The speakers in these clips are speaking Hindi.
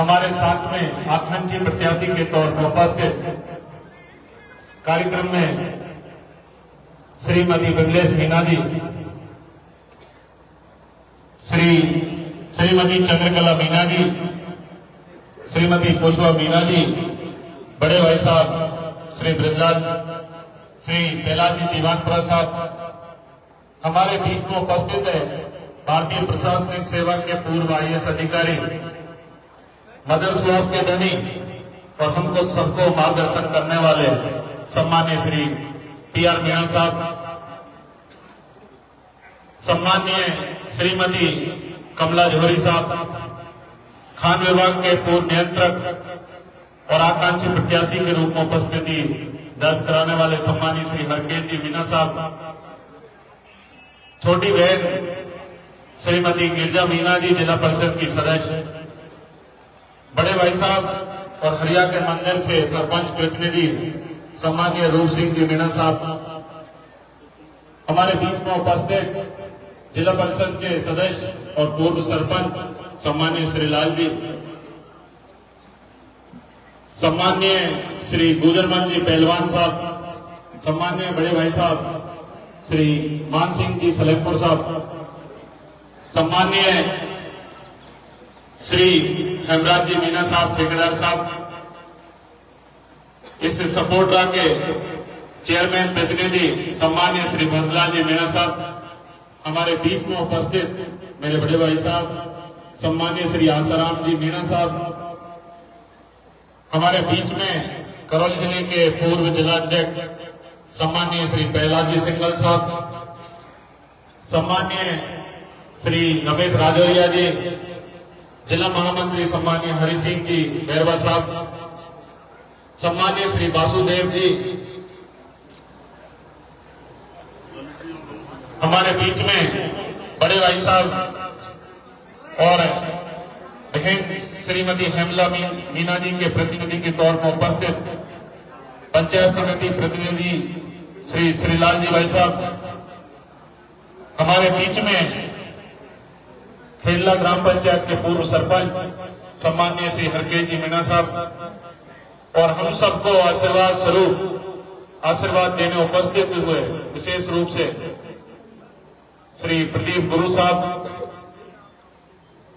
हमारे साथ में आकांक्षी प्रत्याशी के तौर पर उपस्थित कार्यक्रम में श्रीमती बिमलेश मीना जी, श्रीमती चंद्रकला मीना जी, श्रीमती पुष्पा मीना जी, बड़े भाई साहब श्री ब्रजलाल, श्री बेलाजी दीवानपुरा साहब, हमारे बीच में उपस्थित है भारतीय प्रशासनिक सेवा के पूर्व IAS अधिकारी मदर सुहाग के धनी और हमको सबको मार्गदर्शन करने वाले सम्मानीय श्री PR मीणा साहब, सम्मानीय श्रीमती कमला जौहरी साहब, खान विभाग के पूर्व नियंत्रक और आकांक्षी प्रत्याशी के रूप में उपस्थिति दर्ज कराने वाले सम्मानीय श्री हरकेश जी मीना साहब, छोटी बहन श्रीमती गिरजा मीना जी, जिला परिषद की सदस्य, बड़े भाई साहब और हरिया के मंदिर से सरपंच प्रतिनिधि सम्मानीय रूप सिंह जी मीणा साहब, हमारे बीच में उपस्थित जिला परिषद के सदस्य और पूर्व सरपंच सम्मानीय श्री लाल जी, सम्मानीय श्री गुजरमान जी पहलवान साहब, सम्मानीय बड़े भाई साहब श्री मान सिंह जी सलेमपुर साहब, सम्मानीय श्री हेमराज जी मीना साहब ठेकेदार साहब, इस सपोर्टरा के चेयरमैन प्रतिनिधि सम्मानीय श्री भरतलाल जी मीना साहब, हमारे बीच में उपस्थित मेरे बड़े भाई साहब सम्मानीय श्री आसाराम जी मीना साहब, हमारे बीच में करौली जिले के पूर्व जिलाध्यक्ष सम्मानीय श्री प्रहलाद जी सिंगल साहब, सम्मानीय श्री रमेश राजौरिया जी, जिला महामंत्री सम्मानीय हरि सिंह जी बैरवा साहब, सम्मानीय श्री वासुदेव जी, हमारे बीच में बड़े भाई साहब और बहन श्रीमती हेमला मीना जी के प्रतिनिधि के तौर पर उपस्थित पंचायत समिति प्रतिनिधि श्री श्रीलाल जी भाई साहब, हमारे बीच में खेलला ग्राम पंचायत के पूर्व सरपंच सम्मानीय श्री हरकेश जी मीणा साहब, और हम सबको आशीर्वाद स्वरूप आशीर्वाद देने उपस्थित हुए विशेष रूप से श्री प्रदीप गुरु साहब,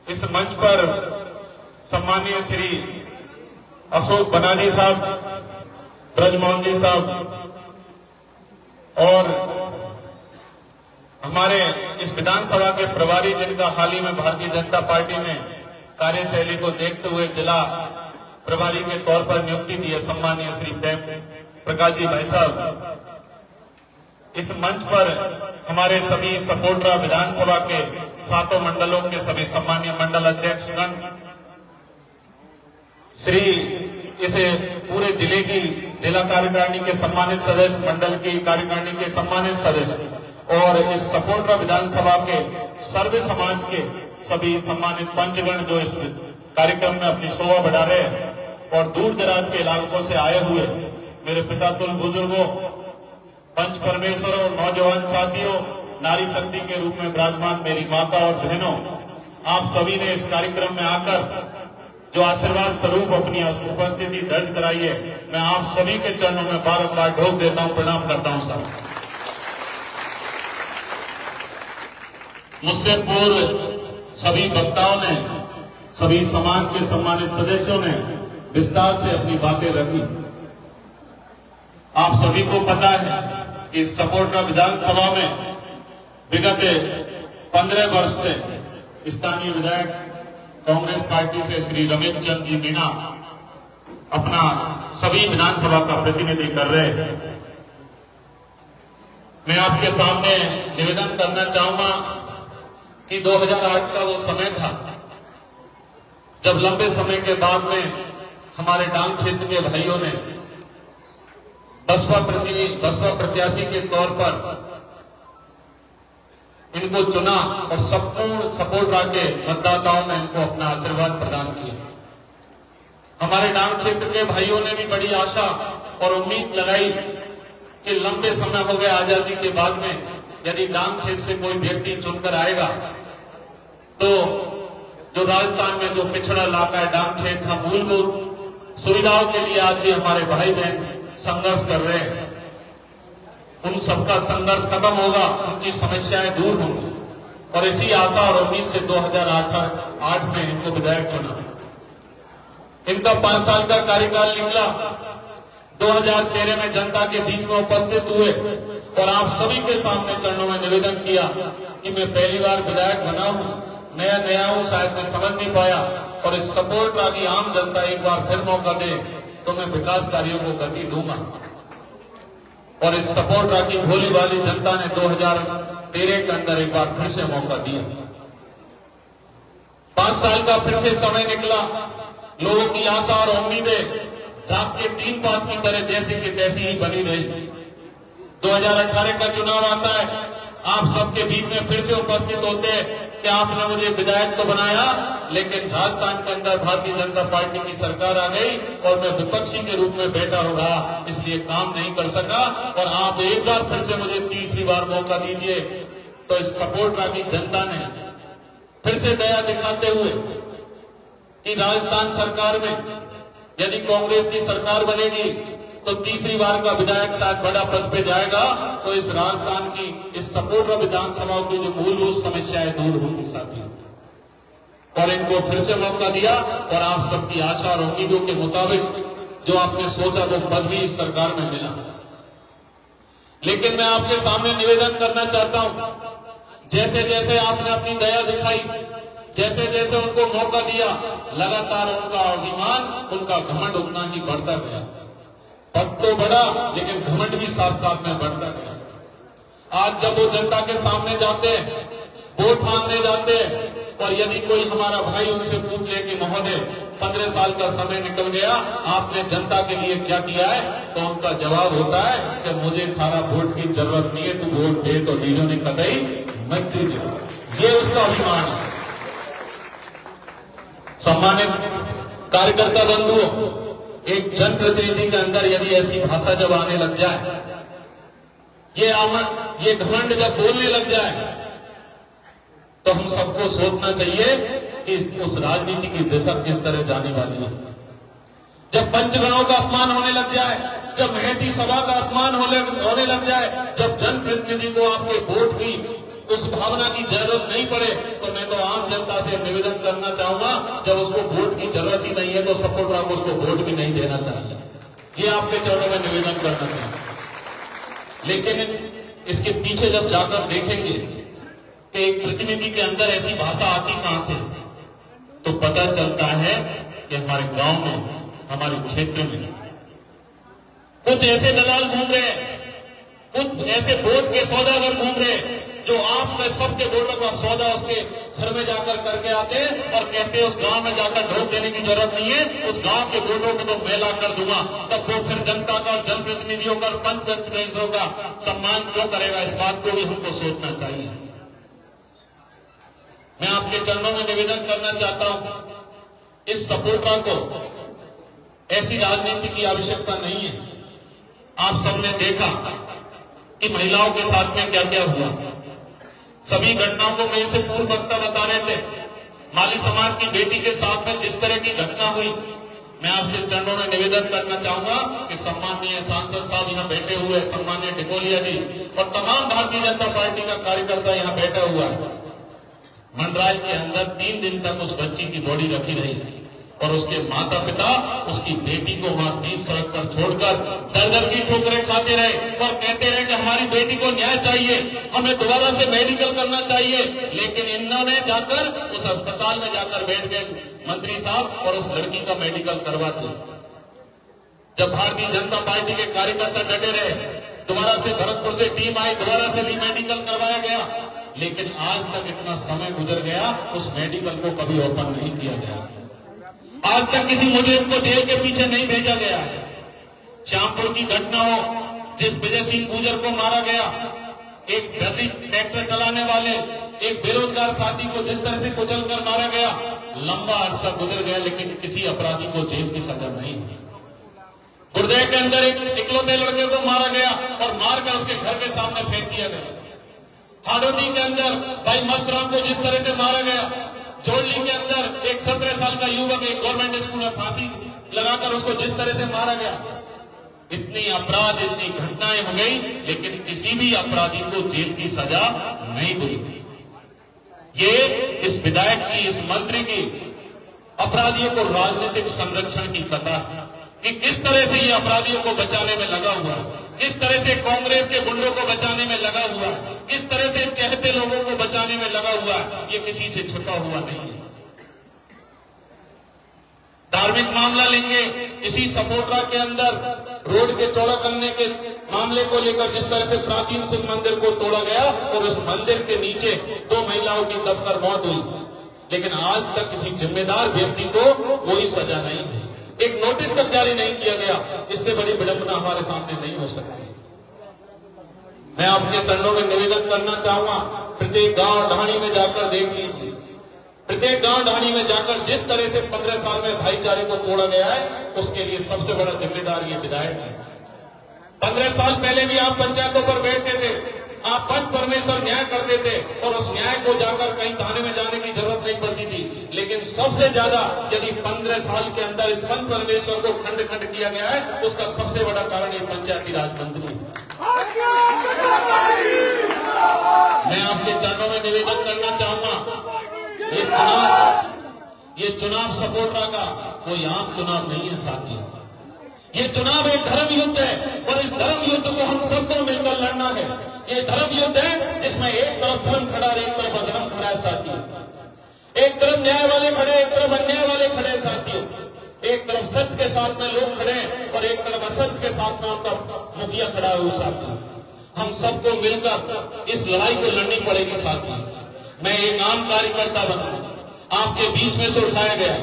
इस मंच पर सम्मानीय श्री अशोक बनानी साहब, ब्रजमोहन जी साहब, और हमारे इस विधानसभा के प्रभारी जिनका हाल ही में भारतीय जनता पार्टी ने कार्यशैली को देखते हुए जिला प्रभारी के तौर पर नियुक्ति दी है सम्मानीय श्री प्रेम प्रकाश जी भाई साहब, इस मंच पर हमारे सभी सपोर्टरा विधानसभा के 7 मंडलों के सभी सम्मानीय मंडल अध्यक्षगण, श्री इस पूरे जिले की जिला कार्यकारिणी के सम्मानित सदस्य, मंडल की कार्यकारिणी के सम्मानित सदस्य और इस सपोर्टरा विधानसभा के सर्व समाज के सभी सम्मानित पंचगण जो इस कार्यक्रम में अपनी शोभा बढ़ा रहे हैं, और दूर दराज के इलाकों से आए हुए मेरे पिता तुल बुजुर्गों, पंच परमेश्वरों, नौजवान साथियों, नारी शक्ति के रूप में विराजमान मेरी माता और बहनों, आप सभी ने इस कार्यक्रम में आकर जो आशीर्वाद स्वरूप अपनी उपस्थिति दर्ज कराई है, मैं आप सभी के चरणों में बार-बार ढोक देता हूं, प्रणाम करता हूं साहब। मुझसे पूर्व सभी वक्ताओं ने, सभी समाज के सम्मानित सदस्यों ने विस्तार से अपनी बातें रखी। आप सभी को पता है कि सपोर्टरा विधानसभा में विगत 15 वर्ष से स्थानीय विधायक कांग्रेस पार्टी से श्री रमेश चंद जी मीणा अपना सभी विधानसभा का प्रतिनिधि कर रहे हैं। मैं आपके सामने निवेदन करना चाहूंगा कि 2008 का वो समय था जब लंबे समय के बाद में हमारे डांग क्षेत्र के भाइयों ने बसपा प्रत्याशी के तौर पर इनको चुना और संपूर्ण सपोर्ट के मतदाताओं ने इनको अपना आशीर्वाद प्रदान किया। हमारे डांग क्षेत्र के भाइयों ने भी बड़ी आशा और उम्मीद लगाई कि लंबे समय हो गए आजादी के बाद में, यदि डांग क्षेत्र से कोई व्यक्ति चुनकर आएगा तो जो राजस्थान में जो पिछड़ा इलाका है, डांग क्षेत्र, मूलभूत सुविधाओं के लिए आज भी हमारे भाई बहन संघर्ष कर रहे हैं। उन सबका संघर्ष खत्म होगा, उनकी समस्याएं दूर होंगी और इसी आशा और उम्मीद से 2008 में इनको विधायक चुना। इनका 5 साल का कार्यकाल निकला। 2013 में जनता के बीच में उपस्थित हुए और आप सभी के सामने चरणों में निवेदन किया कि मैं पहली बार विधायक बना हूं, नया हूं, शायद मैं समझ नहीं पाया और इस सपोर्ट की आम जनता एक बार फिर मौका दे तो मैं विकास कार्यों को गति दूंगा। और इस सपोर्ट की भोली भाली जनता ने 2013 के अंदर एक बार फिर से मौका दिया। 5 साल का फिर से समय निकला। लोगों की आशा और उम्मीदें रात के 3 पात की तरह जैसी की तैसी ही बनी रही। 2018 का चुनाव आता है, आप सबके बीच में फिर से उपस्थित होते हैं कि आपने मुझे विधायक तो बनाया, लेकिन राजस्थान के अंदर भारतीय जनता पार्टी की सरकार आ गई और मैं विपक्षी के रूप में बैठा रहा, इसलिए काम नहीं कर सका और आप एक बार फिर से मुझे तीसरी बार मौका दीजिए। तो इस सपोर्ट की जनता ने फिर से दया दिखाते हुए कि राजस्थान सरकार में यदि कांग्रेस की सरकार बनेगी तो तीसरी बार का विधायक शायद बड़ा पद पे जाएगा, तो इस राजस्थान की इस सपोर्ट विधानसभा की जो मूलभूत समस्याएं दूर होंगी साथी। और इनको फिर से मौका दिया और आप सबकी आशा और उम्मीदों के मुताबिक जो आपने सोचा वो पद भी इस सरकार में मिला। लेकिन मैं आपके सामने निवेदन करना चाहता हूं, जैसे जैसे आपने अपनी दया दिखाई, जैसे जैसे उनको मौका दिया, लगातार उनका अभिमान, उनका घमंड उतना ही बढ़ता गया। पद तो बढ़ा लेकिन घमंड भी साथ साथ में बढ़ता गया। आज जब वो जनता के सामने जाते हैं, वोट मांगने जाते हैं और यदि कोई हमारा भाई उनसे पूछ ले कि महोदय 15 साल का समय निकल गया, आपने जनता के लिए क्या किया है, तो उनका जवाब होता है कि मुझे थारा वोट की जरूरत नहीं है, तू वोट दे तो लीडो ने कतई मत दीजिए। ये उसका अभिमान है। सम्मानित कार्यकर्ता बंधुओं, एक जनप्रतिनिधि के अंदर यदि ऐसी भाषा जब आने लग जाए, ये घमंड जब बोलने लग जाए, तो हम सबको सोचना चाहिए कि उस राजनीति की दिशा किस तरह जाने वाली है। जब पंचगणों का अपमान होने लग जाए, जब मेहती सभा का अपमान होने लग जाए, जब जनप्रतिनिधि को आपके वोट की उस भावना की जरूरत नहीं पड़े, तो मैं तो आम जनता से निवेदन करना चाहूंगा, जब उसको वोट की जरूरत ही नहीं है तो सपोर्ट आपको उसको वोट भी नहीं देना चाहिए। ये आपके चरणों में निवेदन करना चाहिए। लेकिन इसके पीछे जब जाकर देखेंगे कि एक प्रतिनिधि के अंदर ऐसी भाषा आती कहां से, तो पता चलता है कि हमारे गांव में, हमारे क्षेत्र में कुछ ऐसे दलाल घूम रहे हैं, कुछ ऐसे वोट के सौदागर घूम रहे हैं, जो आप में सबके वोटों का सौदा उसके घर में जाकर करके आते और कहते हैं उस गांव में जाकर वोट देने की जरूरत नहीं है, उस गांव के वोटों को तो मैं ला कर दूंगा। तब वो फिर जनता का, जनप्रतिनिधियों का, पंच का सम्मान क्यों करेगा? इस बात को भी हमको सोचना चाहिए। मैं आपके चरणों में निवेदन करना चाहता हूं, इस सपोर्टा को ऐसी राजनीति की आवश्यकता नहीं है। आप सबने देखा कि महिलाओं के साथ में क्या क्या हुआ। सभी घटनाओं को मेरे से पूर्व वक्ता बता रहे थे। माली समाज की बेटी के साथ में जिस तरह की घटना हुई, मैं आपसे चरणों में निवेदन करना चाहूंगा कि सम्माननीय सांसद साहब यहाँ बैठे हुए, सम्माननीय ढिकोलिया जी और तमाम भारतीय जनता पार्टी का कार्यकर्ता यहाँ बैठा हुआ है। मंडरायल के अंदर 3 दिन तक उस बच्ची की बॉडी रखी रही और उसके माता पिता उसकी बेटी को वहां बीच सड़क पर छोड़कर दर दर की ठोकरें खाते रहे और कहते रहे कि हमारी बेटी को न्याय चाहिए, हमें दोबारा से मेडिकल करना चाहिए। लेकिन इन्होंने जाकर उस अस्पताल में जाकर बैठ गए मंत्री साहब और उस लड़की का मेडिकल करवाते। जब भारतीय जनता पार्टी के कार्यकर्ता डटे रहे, दोबारा से भरतपुर से टीम आई, दोबारा से भी मेडिकल करवाया गया, लेकिन आज तक इतना समय गुजर गया, उस मेडिकल को कभी ओपन नहीं किया गया। आज तक किसी मुजरिम को जेल के पीछे नहीं भेजा गया है। श्यामपुर की घटना हो, जिस विजय सिंह गुजर को मारा गया, एक ट्रैक्टर चलाने वाले एक बेरोजगार साथी को जिस तरह से कुचलकर मारा गया, लंबा अरसा गुजर गया लेकिन किसी अपराधी को जेल की सजा नहीं। गुर्दे के अंदर एक इकलौते लड़के को मारा गया और मारकर उसके घर के सामने फेंक दिया गया। हाड़ोटी के अंदर भाई मस्तराम को जिस तरह से मारा गया, जोड़ली के अंदर एक 17 साल का युवक एक गवर्नमेंट स्कूल में फांसी लगाकर उसको जिस तरह से मारा गया, इतनी अपराध, इतनी घटनाएं हो गई, लेकिन किसी भी अपराधी को जेल की सजा नहीं मिली। ये इस विधायक की, इस मंत्री की अपराधियों को राजनीतिक संरक्षण की कथा है कि किस तरह से ये अपराधियों को बचाने में लगा हुआ है, किस तरह से कांग्रेस के गुंडों को बचाने में लगा हुआ है, किस तरह से चहते लोगों को बचाने में लगा हुआ है। ये किसी से छुपा हुआ नहीं है। धार्मिक मामला लेंगे, इसी सपोटरा के अंदर रोड के चौड़ा करने के मामले को लेकर जिस तरह से प्राचीन शिव मंदिर को तोड़ा गया और उस मंदिर के नीचे 2 महिलाओं की दबकर मौत हुई, लेकिन आज तक किसी जिम्मेदार व्यक्ति को कोई सजा नहीं, एक नोटिस तक जारी नहीं किया गया। इससे बड़ी विडंबना हमारे सामने नहीं हो सकती। मैं आपके चरणों में निवेदन करना चाहूंगा, प्रत्येक गांव ढाणी में जाकर देख लीजिए, प्रत्येक गांव ढाणी में जाकर जिस तरह से 15 साल में भाईचारे को तोड़ा गया है, उसके लिए सबसे बड़ा जिम्मेदार ये विधायक है। 15 साल पहले भी आप पंचायतों पर बैठते थे, आप पंच परमेश्वर न्याय करते थे और उस न्याय को जाकर कहीं थाने में जाने की जरूरत नहीं पड़ती थी। लेकिन सबसे ज्यादा यदि 15 साल के अंदर इस पंच परमेश्वर को खंड खंड किया गया है, उसका सबसे बड़ा कारण ये पंचायती राज मंत्री है। मैं आपके चरणों में निवेदन करना चाहूंगा, ये चुनाव सपोटरा का कोई आम चुनाव नहीं है साथियों। ये चुनाव एक धर्म युद्ध है और इस धर्म युद्ध को हम सबको मिलकर लड़ना है। ये धर्म युद्ध है जिसमें एक तरफ धर्म खड़ा है, एक तरफ अधर्म खड़ा है साथियों। एक तरफ न्याय वाले खड़े, एक तरफ अन्याय वाले खड़े हैं साथियों। एक तरफ सत्य के साथ में लोग खड़े हैं और एक तरफ असत्य के साथ में आपका मुखिया खड़ा है साथियों। हम सबको मिलकर इस लड़ाई को लड़नी पड़ेगी साथियों। मैं एक आम कार्यकर्ता बना, आपके बीच में से उठाया गया।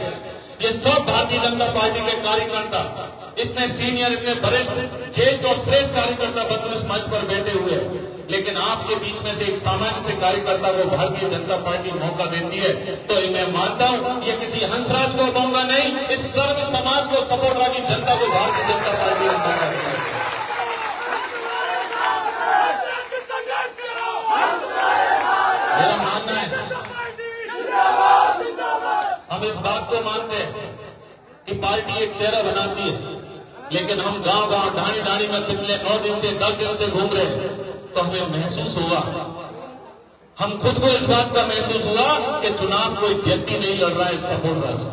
ये सब भारतीय जनता पार्टी के कार्यकर्ता, इतने सीनियर, इतने वरिष्ठ, ज्येष्ठ और श्रेष्ठ कार्यकर्ता बंधु इस मंच पर बैठे हुए हैं, लेकिन आपके बीच में से एक सामान्य से कार्यकर्ता को भारतीय जनता पार्टी मौका देती है, तो मैं मानता हूं ये किसी हंसराज को मौका नहीं, इस सर्व समाज को, सपोटरा की जनता को भारतीय जनता पार्टी ने मौका दिया है। मेरा मानना है, हम इस बात को मानते हैं कि पार्टी एक चेहरा बनाती है, लेकिन हम गांव गांव, ढाणी ढाणी में पिछले 9 दिन से 10 दिन से घूम रहे हैं, तो हमें महसूस हुआ, हम खुद को इस बात का महसूस हुआ कि चुनाव कोई व्यक्ति नहीं लड़ रहा है इस सपोटरा से।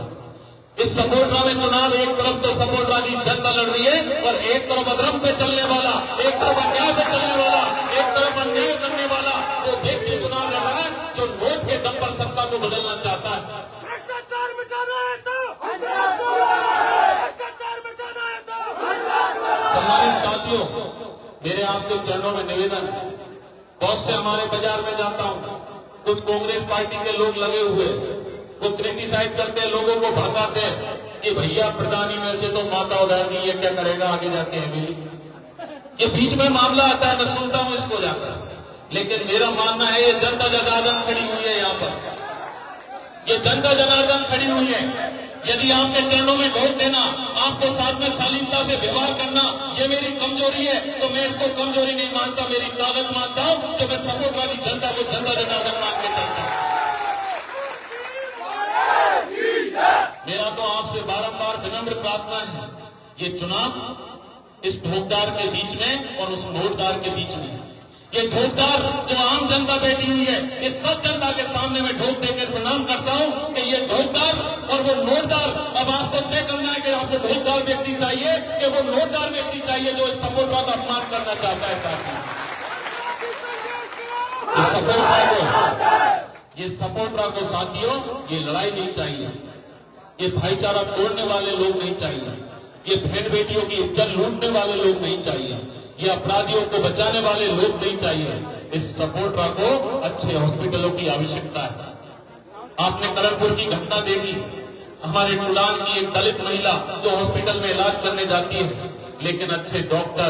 इस सपोटरा में चुनाव एक तरफ तो सपोटरा की जनता लड़ रही है और एक तरफ अधर्म पे चलने वाला, एक तरफ अन्याय पे चलने वाला, एक तरफ अन्याय करने वाला वो व्यक्ति चुनाव लड़ रहा है जो वोट के दम पर सत्ता को बदलना चाहता है। भ्रष्टाचार मिटाना है तो भ्रष्टाचार मिटाना है तो। सम्मानित साथियों, मेरे आपके चरणों में निवेदन है, बहुत से हमारे बाजार में जाता हूं, कुछ कांग्रेस पार्टी के लोग लगे हुए, वो क्रिटिसाइज करते हैं, लोगों को भड़काते हैं कि भैया प्रधानी में से तो माता उड़ाएगी, ये क्या करेगा आगे जाके एमएलए। ये बीच में मामला आता है, मैं सुनता हूं इसको जाकर, लेकिन मेरा मानना है ये जनता जनार्दन खड़ी हुई है यहाँ पर, ये जनता जनार्दन खड़ी हुई है। यदि आपके चरणों में वोट देना, आपको साथ में शालीनता से व्यवहार करना ये मेरी कमजोरी है, तो मैं इसको कमजोरी नहीं मानता, मेरी ताकत मानता हूं कि मैं सपोटरा की जनता को जनता जनार्दन मान के चलता हूं। मेरा तो आपसे बारंबार विनम्र प्रार्थना है, ये चुनाव इस ठोकदार के बीच में और उस नोटदार के बीच में, ये ठोकदार जो आम जनता बैठी हुई है, इस सब जनता के सामने में ठोक देकर प्रणाम करता हूं कि ये ठोकदार और वो नोटदार, अब आपको तय करना है कि आपको ठोकदार व्यक्ति चाहिए कि वो नोटदार व्यक्ति चाहिए जो इस सपोटरा का अपमान करना चाहता है साथियों। ये सपोटरा को साथियों, ये लड़ाई नहीं चाहिए, ये भाईचारा तोड़ने वाले लोग नहीं चाहिए, ये बहन बेटियों की इज्जत लूटने वाले लोग नहीं चाहिए, ये अपराधियों को बचाने वाले लोग नहीं चाहिए। इस सपोटरा को अच्छे हॉस्पिटलों की आवश्यकता है। आपने करणपुर की घटना देखी, हमारे टुलान की एक दलित महिला जो हॉस्पिटल में इलाज करने जाती है, लेकिन अच्छे डॉक्टर,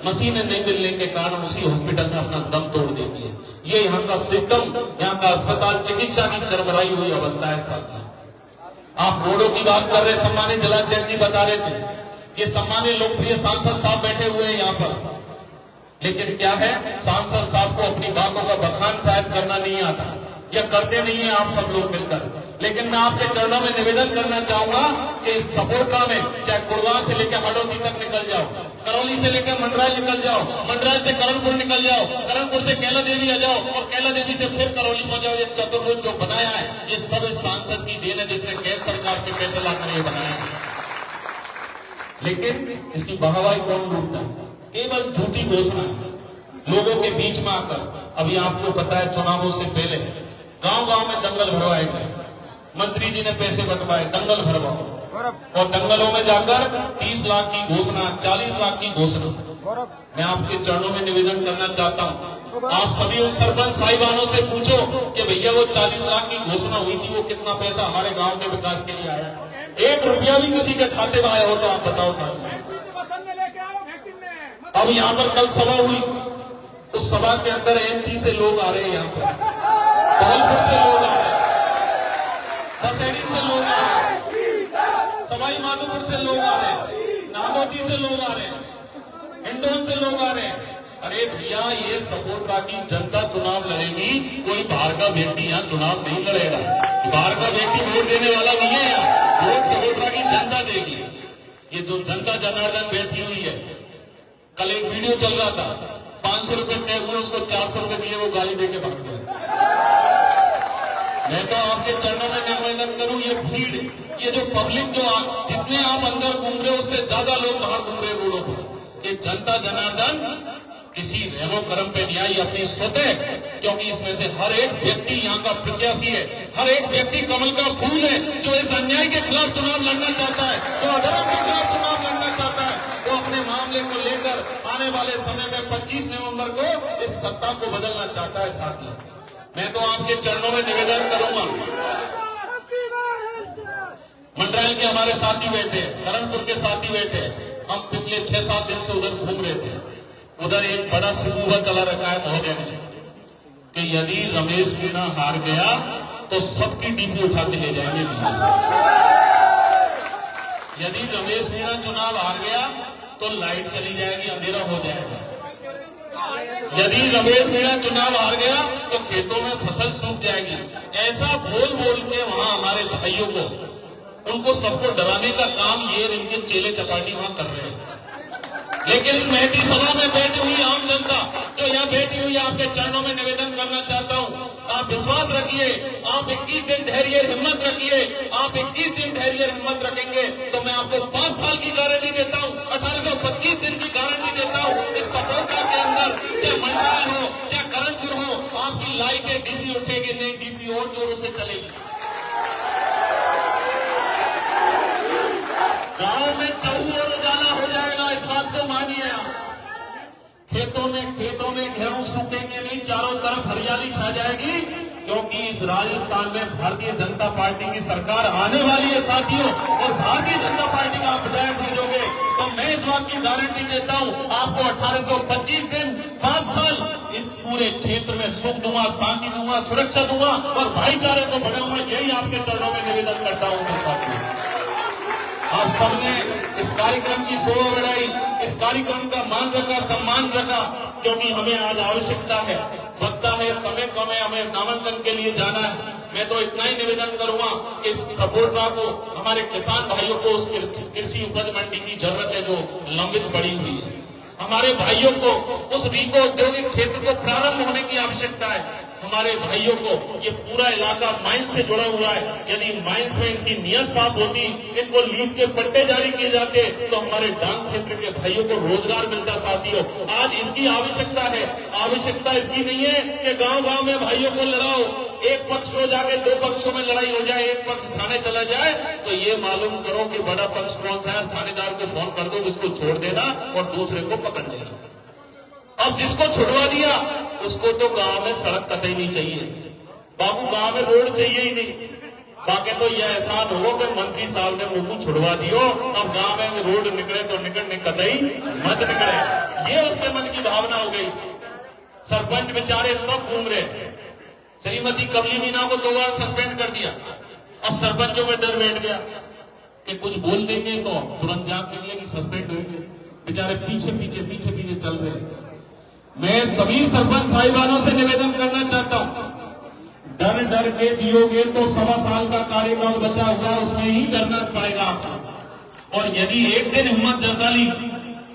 मशीनें नहीं मिलने के कारण उसी हॉस्पिटल में अपना दम तोड़ देती है। ये यहाँ का सिस्टम, यहाँ का अस्पताल, चिकित्सा की चरमराई हुई अवस्था है साथियों। आप रोडों की बात कर रहे, सम्मानित जिलाध्यक्ष जी बता रहे थे, ये सम्मानित लोकप्रिय सांसद साहब बैठे हुए हैं यहाँ पर, लेकिन क्या है, सांसद साहब को अपनी बातों का बखान शायद करना नहीं आता, या करते नहीं है आप सब लोग मिलकर। लेकिन मैं आपके चरणों में निवेदन करना चाहूंगा कि इस सपोर्टा में चाहे गुड़गांव से लेकर हडोती तक निकल जाओ, करौली से लेकर मंडराल निकल जाओ, मंडराल से करणपुर निकल जाओ, करणपुर से कैला देवी आ जाओ और कैला देवी से फिर करौली पहुंच जाओ। ये चतुर्भुज जो बनाया है ये सब इस सांसद की देन है जिसने केंद्र सरकार के पैसे लाकर ये बनाया है। लेकिन इसकी वाहवाही कौन लूटता है? केवल झूठी घोषणा लोगों के बीच में आकर। अभी आपको पता है चुनावों से पहले गांव-गांव में दंगल भरवाए गए, मंत्री जी ने पैसे बंटवाए, दंगल भरवाओ, और दंगलों में जाकर 30 लाख की घोषणा, 40 लाख की घोषणा। मैं आपके चरणों में निवेदन करना चाहता हूं, आप सभी उन सरपंच साहिबानों से पूछो कि भैया वो 40 लाख की घोषणा हुई थी, वो कितना पैसा हमारे गांव के विकास के लिए आया? 1 रुपया भी किसी के खाते में आया हो तो आप बताओ साहब। अब यहाँ पर कल सभा हुई, उस सभा के अंदर MP से लोग आ रहे हैं, यहाँ पर भगलपुर से लोग आ रहे हैं, बसेरी से लोग आ रहे हैं, सवाई माधोपुर से लोग आ रहे हैं, नागौती से लोग आ रहे हैं, हिंडौन से लोग आ रहे हैं। अरे भैया ये सपोर्टा की जनता चुनाव लड़ेगी, कोई बाहर का व्यक्ति यहाँ चुनाव नहीं लड़ेगा। बाहर का व्यक्ति वोट देने वाला नहीं है, यहाँ वोट सपोर्टा की जनता देगी। ये जो जनता जनार्दन बैठी हुई है, कल एक वीडियो चल रहा था, 500 रुपए तय हुए, उसको 400 रुपए दिए, वो गाली देके भाग गया। मैं तो आपके चरणों में निवेदन करूं, ये भीड़, ये जो पब्लिक जो जितने आप अंदर घूम रहे हो उससे ज्यादा लोग बाहर घूम रहे रोडों पर। ये जनता जनार्दन किसी रेमो कर्म पे नहीं आई, अपनी स्वतः, क्योंकि इसमें से हर एक व्यक्ति यहाँ का प्रत्याशी है, हर एक व्यक्ति कमल का फूल है, जो इस अन्याय के खिलाफ चुनाव लड़ना चाहता है, जो अधर्म के खिलाफ चुनाव लड़ना चाहता है, वो अपने मामले को लेकर आने वाले समय में 25 नवंबर को इस सत्ता को बदलना चाहता है। साथियों, मैं तो आपके चरणों में निवेदन करूंगा, मंडरायल के हमारे साथी बैठे, करणपुर के साथी बैठे, हम पिछले 6-7 दिन से उधर घूम रहे थे। उधर एक बड़ा सिबूबा चला रखा है महोदय ने कि यदि रमेश मीणा हार गया तो सबकी डीपी उठा के ले जाएंगे। यदि रमेश मीणा चुनाव हार गया तो लाइट चली जाएगी, अंधेरा हो जाएगा। यदि रमेश मीणा चुनाव हार गया तो खेतों में फसल सूख जाएगी। ऐसा बोल बोल के वहां हमारे भाइयों को, उनको सबको डराने का काम ये इनके चेले चपाटी वहां कर रहे हैं। लेकिन इस महती सभा में बैठी हुई आम जनता जो यहाँ बैठी हुई, आपके चरणों में निवेदन करना चाहता हूँ, आप विश्वास रखिए, आप 21 दिन धैर्य हिम्मत रखिए, आप 21 दिन धैर्य हिम्मत रखेंगे तो मैं आपको 5 साल की गारंटी देता हूँ, 1825 दिन की गारंटी देता हूँ। इस सपोर्टा के अंदर चाहे मंडरायल हो चाहे करणपुर हो, आपकी लाइटें डीपी उठेगी, नहीं डीपी और जोरों से चलेगी। गांव में चौहू और उजाला हो जाएगा, इस बात को मानिए आप। खेतों में गेहूं सूखेंगे नहीं, चारों तरफ हरियाली छा जाएगी, क्योंकि इस राजस्थान में भारतीय जनता पार्टी की सरकार आने वाली है साथियों, और भारतीय जनता पार्टी का आप विधायक भेजोगे तो मैं इस बात की गारंटी देता हूं, आपको 1825 दिन 5 साल इस पूरे क्षेत्र में सुख दूंगा, शांति दूंगा, सुरक्षा दूंगा और भाईचारे को बढ़ाऊंगा। यही आपके चरणों में निवेदन करता हूं मेरे साथियों। आप सबने इस कार्यक्रम की शोभा बढ़ाई, इस कार्यक्रम का मान रखा, सम्मान रखा, क्योंकि हमें आज आवश्यकता है, वक्ता है, समय कम है, हमें नामांकन के लिए जाना है। मैं तो इतना ही निवेदन करूंगा कि इस सपोर्टा को, हमारे किसान भाइयों को उस कृषि उपज मंडी की जरूरत है जो लंबित पड़ी हुई है। हमारे भाइयों को उस रीको औद्योगिक क्षेत्र को प्रारंभ होने की आवश्यकता है। हमारे भाइयों को, ये पूरा इलाका माइंस से जुड़ा हुआ है, यदि माइंस में इनकी नियत साफ होती, इनको लीज के पट्टे जारी किए जाते तो हमारे डांग क्षेत्र के भाइयों को रोजगार मिलता। साथियों, आज इसकी आवश्यकता है। आवश्यकता इसकी नहीं है कि गांव-गांव में भाइयों को लड़ाओ, एक पक्ष हो जाके 2 पक्षों में लड़ाई हो जाए, एक पक्ष थाने चला जाए, तो ये मालूम करो कि बड़ा पक्ष कौन सा है, थानेदार को फोन कर दो, उसको छोड़ देना और दूसरे को पकड़ लेना। अब जिसको छुड़वा दिया उसको तो गांव में सड़क कतई नहीं चाहिए बाबू, गांव में रोड चाहिए ही नहीं। बाकी तो यह एहसान हो कि मंत्री साहब ने मुंह छुड़वा दियो, अब गांव में रोड निकले तो निकलने कतई मत निकले, ये उसके मन की भावना हो गई। सरपंच बेचारे सब घूम रहे, श्रीमती कमली मीना को 2 बार सस्पेंड कर दिया। अब सरपंचों में डर बैठ गया कि कुछ बोल देंगे तो तुरंत जान देंगे कि सस्पेंड होंगे, बेचारे पीछे चल रहे। मैं सभी सरपंच साहिबानों से निवेदन करना चाहता हूं, डर डर के जियोगे तो 1.25 साल का कार्यकाल बचा हुआ है, उसमें ही डरना पड़ेगा आपको। और यदि एक दिन हिम्मत जता ली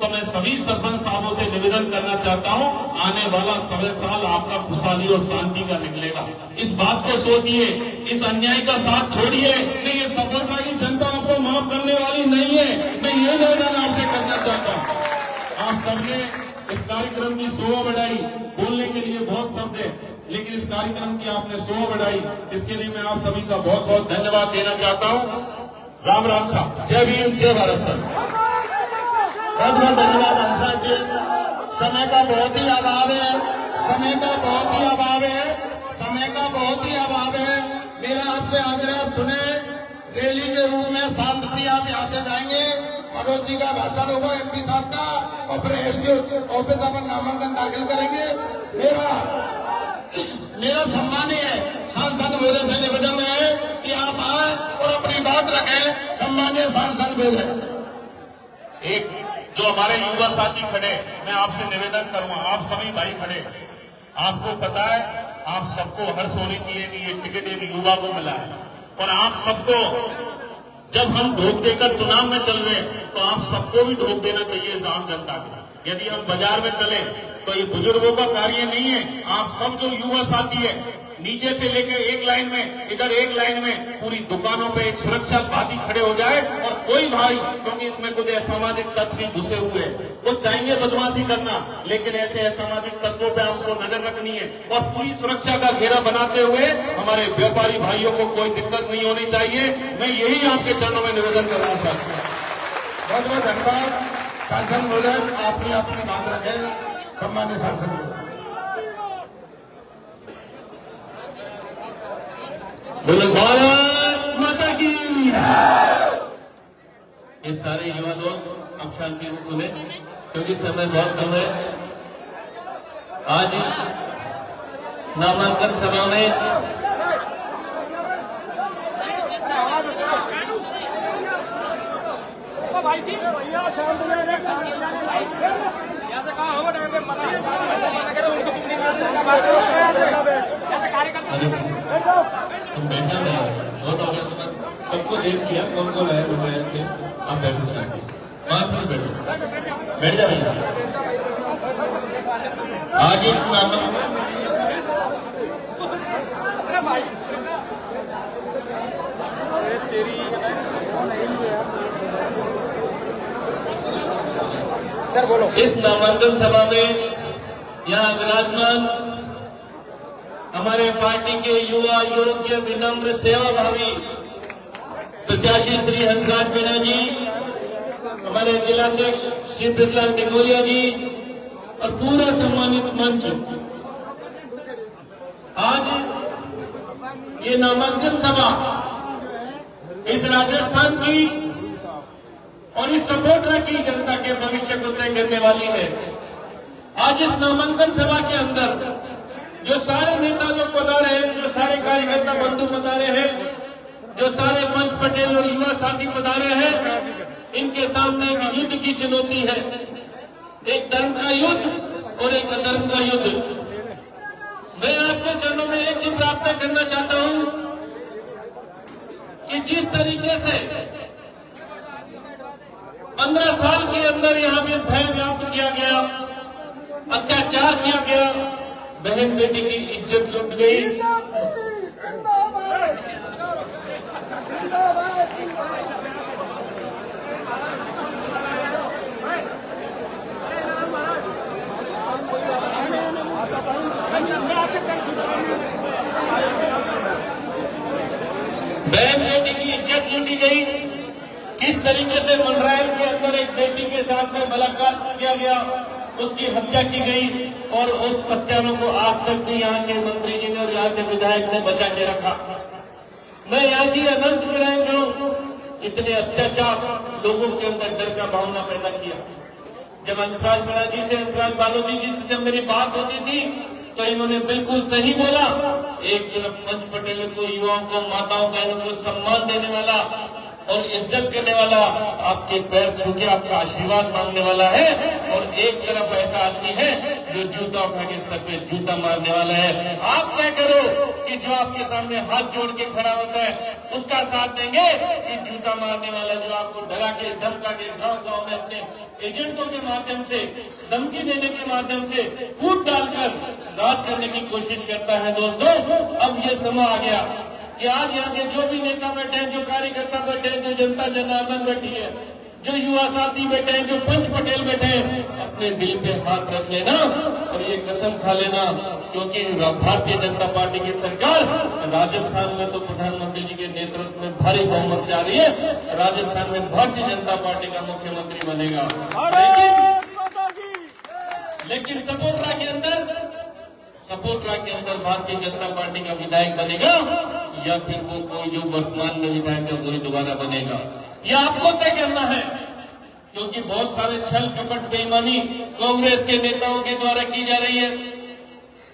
तो मैं सभी सरपंच साहबों से निवेदन करना चाहता हूं, आने वाला 1.25 साल आपका खुशहाली और शांति का निकलेगा। इस बात को सोचिए, इस अन्याय का साथ छोड़िए। नहीं, ये सफलता की जनता आपको माफ करने वाली नहीं है। मैं ये निवेदन आपसे करना चाहता हूं। आप सबने इस कार्यक्रम की शोभा बढ़ाई। बोलने के लिए बहुत शब्द है, लेकिन इस कार्यक्रम की आपने शोभा बढ़ाई, इसके लिए मैं आप सभी का बहुत बहुत धन्यवाद देना चाहता हूं। राम राम साहब, जय भीम, जय भारत सर। बहुत बहुत धन्यवाद हंसराज जी। समय का बहुत ही अभाव है, समय का बहुत ही अभाव है, समय का बहुत ही अभाव है। मेरा आपसे आग्रह, आप सुने, रैली के रूप में शांति आप यहाँ से जाएंगे, मनोज जी का भाषण होगा एमपी साहब का, और फिर एसडी ऑफिस अपन नामांकन दाखिल करेंगे। मेरा सम्मानीय सांसद महोदय से निवेदन है कि आप आए और अपनी बात रखें। सम्मानीय सांसद महोदय, एक जो हमारे युवा साथी खड़े, मैं आपसे निवेदन करूंगा, आप सभी भाई खड़े, आपको पता है, आप सबको हर्ष होनी चाहिए कि ये टिकट एक युवा को मिला है। और आप सबको, जब हम ढोक देकर चुनाव में चल रहे हैं, तो आप सबको भी ढोक देना चाहिए इस आम जनता को। यदि हम बाजार में चले तो ये बुजुर्गों का कार्य नहीं है। आप सब जो युवा साथी है, नीचे से लेकर एक लाइन में, इधर एक लाइन में, पूरी दुकानों पे एक सुरक्षा पार्टी खड़े हो जाए। और कोई भाई, क्योंकि इसमें कुछ असामाजिक तत्व भी घुसे हुए, वो चाहेंगे बदमाशी करना, लेकिन ऐसे असामाजिक तत्वों पे हमको नजर रखनी है। और पूरी सुरक्षा का घेरा बनाते हुए हमारे व्यापारी भाइयों को कोई दिक्कत नहीं होनी चाहिए। मैं यही आपके चरणों में निवेदन करना चाहता हूँ। बहुत बहुत धन्यवाद सांसद महोदय, आपने अपनी बात रखें। सम्मान्य सांसद महोदय, बोलो भारत माता की। ये सारे युवा लोग अब शांति से सुने, क्योंकि समय बहुत कम है। आज इस नामांकन सभा में भाई जी भैया शांत ऐसे कहा होगा तुम बैठना नहीं, बहुत हो गया, तुम सबको देख लिया कौन कौन है मोबाइल से। आप बैठो शांति से, 5 मिनट बैठो, बैठ जाइए। आज इस नामांकन सर बोलो। इस नामांकन सभा में यहाँ विराजमान हमारे पार्टी के युवा, योग्य, विनम्र, सेवाभावी प्रत्याशी श्री हंसराज मीणा जी, हमारे जिलाध्यक्ष श्री पृथ्वीलाल टिकोलिया जी और पूरा सम्मानित मंच। आज ये नामांकन सभा इस राजस्थान की और इस सपोर्टर की जनता के भविष्य को तय करने वाली है। आज इस नामांकन सभा के अंदर जो सारे नेता लोग पधारे हैं, जो सारे कार्यकर्ता बंधु पधारे हैं, जो सारे मंच पटेल और युवा साथी पधारे हैं, इनके सामने एक युद्ध की चुनौती है, एक धर्म का युद्ध और एक अधर्म का युद्ध। मैं आपके चरणों में एक चीज प्रार्थना करना चाहता हूं कि जिस तरीके से 15 साल के अंदर यहाँ पे भय व्याप्त किया गया, अत्याचार किया गया, बहन बेटी की इज्जत लूट गई, बहन बेटी की इज्जत लूटी गई। किस तरीके से मंडरायल के अंदर एक बेटी के साथ में बलात्कार किया गया, उसकी हत्या की गई और उस हत्यारों को आज तक भी यहाँ के मंत्री जी ने और यहाँ के विधायक ने बचा के रखा। मैं यहाँ की अनंत गिराएं जो इतने अत्याचार लोगों के अंदर डर का भावना पैदा किया। जब हंसराज मीणा जी से, हंसराज बालोदी जी से जब मेरी बात होती थी तो इन्होंने बिल्कुल सही बोला। एक तरफ मंच पटेल को, युवाओं को, माताओं बहनों को सम्मान देने वाला और इज्जत करने वाला, आपके पैर छू के आपका आशीर्वाद मांगने वाला है, और एक तरफ ऐसा आदमी है जो जूता उठा के सर पे जूता मारने वाला है। आप तय करो कि जो आपके सामने हाथ जोड़ के खड़ा होता है उसका साथ देंगे, कि जूता मारने वाला जो आपको डरा के धमका के गांव-गांव में अपने एजेंटों के माध्यम से, धमकी देने के माध्यम से फूट डालकर राज करने की कोशिश करता है। दोस्तों, अब ये समय आ गया कि आज यहाँ के जो भी नेता बैठे हैं, जो कार्यकर्ता बैठे हैं, जो जनता जनार्दन बैठी है, जो युवा साथी बैठे हैं, जो पंच पटेल बैठे हैं, अपने दिल पे हाथ रख लेना और ये कसम खा लेना, क्योंकि भारतीय जनता पार्टी की सरकार राजस्थान में तो प्रधानमंत्री जी के नेतृत्व में भारी बहुमत से आ रही है। राजस्थान में भारतीय जनता पार्टी का मुख्यमंत्री बनेगा। लेकिन सपोटरा के अंदर भारतीय जनता पार्टी का विधायक बनेगा, या फिर वो कोई जो वर्तमान में विधायक है वही दोबारा बनेगा, यह आपको तय करना है। क्योंकि बहुत सारे छल कपट बेईमानी कांग्रेस के नेताओं के द्वारा की जा रही है।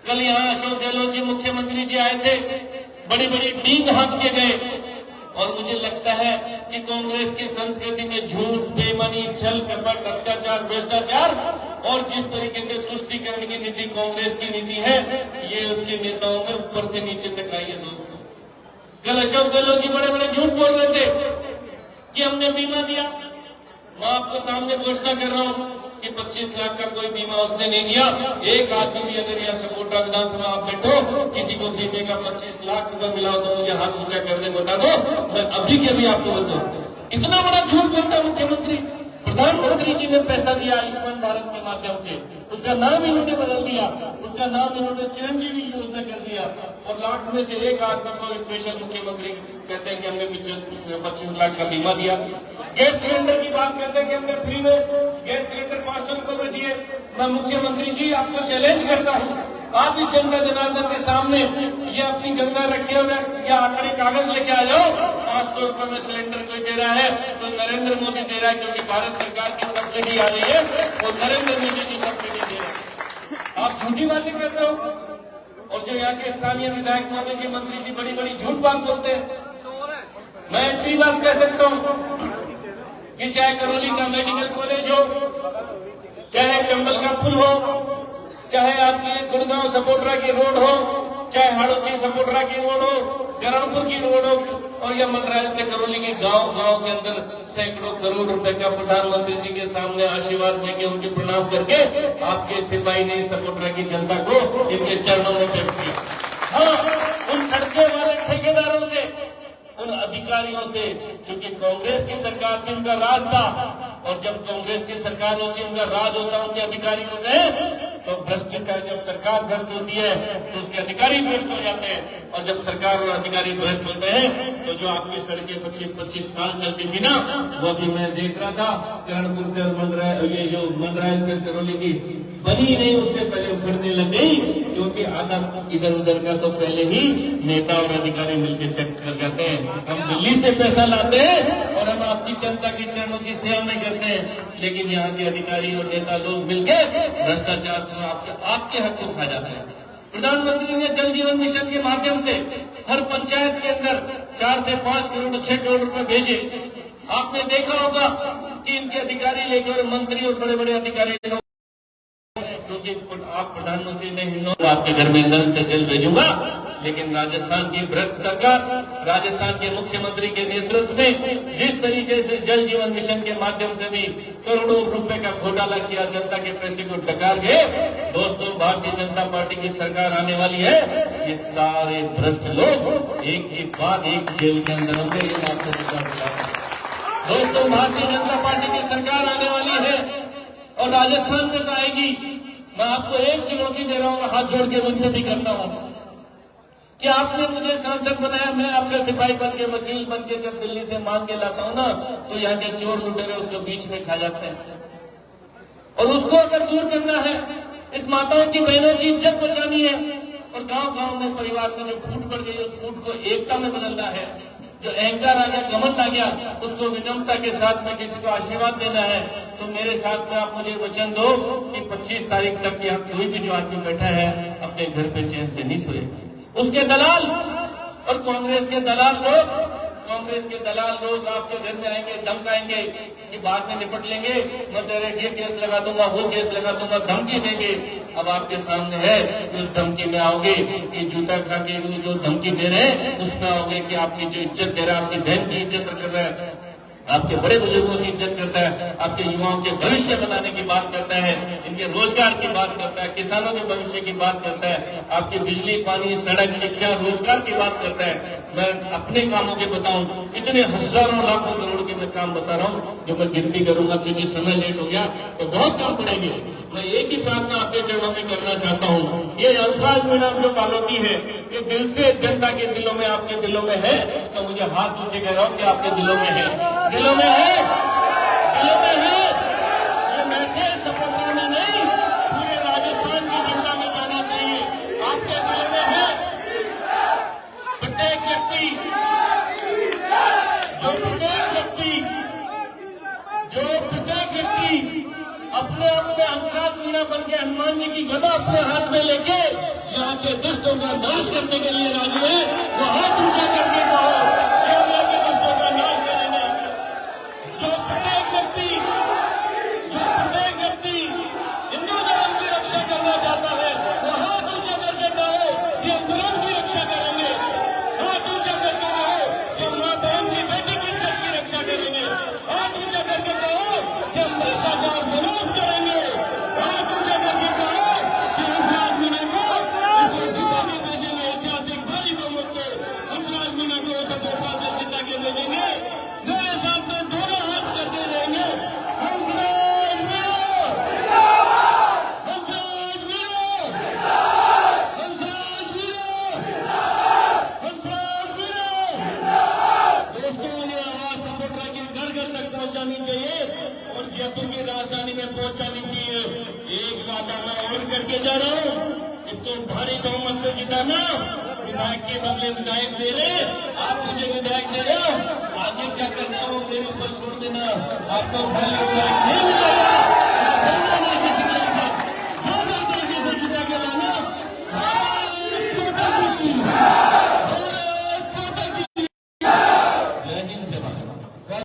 कल यहाँ अशोक गहलोत जी मुख्यमंत्री जी आए थे, बड़ी बड़ी डींग हाँक के गए, और मुझे लगता है कि कांग्रेस की संस्कृति में झूठ, बेईमानी, छल कपट, अत्याचार, भ्रष्टाचार और जिस तरीके से तुष्टीकरण की नीति कांग्रेस की नीति है, ये उसके नेताओं में ऊपर से नीचे तक आई है। दोस्तों, कल अशोक गहलोत जी बड़े बड़े झूठ बोल रहे थे कि हमने बीमा दिया। मैं आपको सामने घोषणा कर रहा हूं कि 25 लाख का कोई बीमा उसने नहीं दिया। एक आदमी भी अगर यहाँ सपोटा विधानसभा आप बैठो, किसी को बीमे का 25 लाख रुपया मिला हो तो मुझे हाथ ऊंचा करने बता दो, मैं अभी के अभी आपको बताऊं। इतना बड़ा झूठ बोलता मुख्यमंत्री। प्रधानमंत्री जी ने पैसा दिया आयुष्मान भारत के माध्यम से, उसका नाम इन्होंने बदल दिया, उसका नाम इन्होंने चिरंजीवी योजना कर दिया, और लाख में से एक आदमी को स्पेशल मुख्यमंत्री कहते हैं कि हमने 25 लाख का बीमा दिया। गैस सिलेंडर की बात करते हैं कि हमने फ्री में गैस सिलेंडर 500 रुपए में दिए। मैं मुख्यमंत्री जी आपको चैलेंज करता हूँ, आप इस जनता जनार्दन के सामने ये अपनी गंगा रखे हुए या आंकड़े कागज लेके आ जाओ। 500 रुपए में सिलेंडर कोई दे रहा है तो नरेंद्र मोदी दे रहा है, क्योंकि भारत सरकार की सब्सिडी आ रही है और नरेंद्र मोदी जी सब्सिडी दे रहे हैं। आप झूठी बातें करते हो, और जो यहाँ के स्थानीय विधायक मोदी जी, मंत्री जी बड़ी बड़ी झूठ बात बोलते हैं। मैं इतनी बात कह सकता हूँ कि चाहे करौली का मेडिकल कॉलेज हो, चाहे चंबल का पुल हो, चाहे आपकी गुड़गांव सपोटरा की रोड हो, चाहे हाड़ौती सपोटरा की रोड हो, जरणपुर की रोड हो, और या मंत्रालय से करौली के गांव गांव के अंदर सैकड़ों करोड़ रुपए का प्रधानमंत्री जी के सामने आशीर्वाद देके उनके प्रणाम करके आपके सिपाही ने सपोटरा की जनता को इनके चरणों में पेश किया। हाँ, उन सड़के वाले ठेकेदारों से, उन अधिकारियों से, क्योंकि कांग्रेस की सरकार थी, उनका राज था, और जब कांग्रेस की सरकार होती है, उनका राज होता है, उनके अधिकारी होते हैं, तो भ्रष्टाचार, जब सरकार भ्रष्ट होती है तो उसके अधिकारी भ्रष्ट हो जाते हैं, और जब सरकार और अधिकारी भ्रष्ट होते हैं तो जो आपकी सड़कें 25-25 साल चलती थी ना, वो भी मैं देख रहा था, किरणपुर से ये जो मंदरायल से करौली की बनी नहीं, उससे पहले उखड़ने लग गई, क्योंकि आधा इधर उधर का तो पहले ही नेता और अधिकारी मिलकर चेक कर जाते हैं। हम दिल्ली से पैसा लाते हैं और हम आपकी जनता की चरणों की सेवा नहीं करते हैं, लेकिन यहाँ के अधिकारी और नेता लोग मिलकर भ्रष्टाचार से आपके हक को खा जाते हैं। प्रधानमंत्री ने जल जीवन मिशन के माध्यम से हर पंचायत के अंदर 4 से 5 करोड़ 6 करोड़ रुपए भेजे। आपने देखा होगा कि इनके अधिकारी लेकर मंत्री और बड़े बड़े अधिकारी, क्योंकि आप प्रधानमंत्री ने आपके घर में नल से जल भेजूंगा, लेकिन राजस्थान की भ्रष्ट सरकार, राजस्थान के मुख्यमंत्री के नेतृत्व में जिस तरीके से जल जीवन मिशन के माध्यम से भी करोड़ों रुपए का घोटाला किया, जनता के पैसे को डकार गए। दोस्तों, भारतीय जनता पार्टी की सरकार आने वाली है, ये सारे भ्रष्ट लोग एक के बाद एक जेल के अंदर होंगे, ये आपको विश्वास दिलाता हूं। दोस्तों, भारतीय जनता पार्टी की सरकार आने वाली है और राजस्थान में तो आएगी। मैं आपको एक चुनौती दे रहा हूँ, हाथ जोड़ के विनती करता हूँ कि आपने मुझे सांसद बनाया, मैं आपका सिपाही बन के, वकील बन के जब दिल्ली से मांग के लाता हूँ ना, तो यहाँ के चोर लुटेरे उसको बीच में खा जाते हैं। और उसको अगर दूर करना है, इस माताओं की, बहनों की इज्जत बचानी है, और गांव गांव में, परिवार में जो फूट पड़ गई, उस फूट को एकता में बदलना है। जो अहंकार आ गया, घमंड आ गया, उसको विनम्रता के साथ में किसी को आशीर्वाद देना है, तो मेरे साथ में आप मुझे वचन दो कि 25 तारीख तक यहाँ कोई भी जो आदमी बैठा है अपने घर पे चैन से नहीं सोए। उसके दलाल और कांग्रेस के दलाल लोग कांग्रेस के दलाल लोग आपके घर में आएंगे, धमकाएंगे कि बाद में निपट लेंगे, मैं तेरे ये केस लगा दूंगा, वो केस लगा दूंगा, धमकी देंगे। अब आपके सामने है, उस धमकी में आओगे कि जूता खा के जो धमकी दे रहे हैं उसमें आओगे कि आपकी जो इज्जत दे रहा है, आपकी बहन की इज्जत कर रहा है, आपके बड़े बुजुर्गों की इज्जत करता है, आपके युवाओं के भविष्य बनाने की बात करता है, इनके रोजगार की बात करता है, किसानों के भविष्य की बात करता है, आपकी बिजली, पानी, सड़क, शिक्षा, रोजगार की बात करता है। मैं अपने कामों के बताऊं, इतने हजारों लाखों करोड़ के मैं काम बता रहा हूं, जो मैं गिनती करूंगा क्योंकि समय लेट हो गया तो बहुत काम पड़ेंगे। मैं एक ही प्रार्थना आपके चरणों में करना चाहता हूं, ये हंसराज मीणा जो बालोती है, ये दिल से जनता के दिलों में, आपके दिलों में है, तो मुझे हाथ ऊंचे कह रहा हूं कि आपके दिलों में है, दिलों में है, दिलों में है। ये मैसेज सपना में नहीं, पूरे राजस्थान की जनता में जाना चाहिए, आपके दिलों में है। प्रत्येक व्यक्ति, जो प्रत्येक व्यक्ति अपने अपने हंसराज मीणा बन के हनुमान जी की गदा अपने हाथ में लेके यहाँ के दुष्टों का नाश करने के लिए राजी है, वो हाथ ऊंचा करके कहो कि हम यहाँ के दुष्टों का नाश करेंगे। जो प्रत्येक व्यक्ति हिंदू धर्म की रक्षा करना चाहता है, वो हाथ ऊंचा करके कहो कि हम धर्म की रक्षा करेंगे। हाथ ऊंचा करके कहो कि हम माँ बहन की, बेटी की इज्जत की रक्षा करेंगे। हाथ ऊंचा करके कहो कि हम भ्रष्टाचार समाप्त करेंगे। हाथ ऊंचा करके कहो कि हंसराज मीणा को इसको जिता के भेजेंगे, ऐतिहासिक भारी बहुमत से हंसराज मीणा को सफलता से जिता के भेजेंगे। मेरे साथ में दोनों हाथ करते रहेंगे, हंसराज मीणा, हंसराज मीणा, हंसराज मीणा, हंसराज मीणा। दोस्तों, ये आवाज सपोर्टर की घर घर तक पहुंचानी चाहिए और जयपुर की राजधानी में पहुंचानी चाहिए। एक वादा मैं और करके जा रहा हूं, इसको भारी बहुमत से जिताना। विधायक के बदले विधायक दे रहे, आप मुझे विधायक दे रहे हो, आगे क्या करना है वो मेरे ऊपर छोड़ देना। आपको खाली विधायक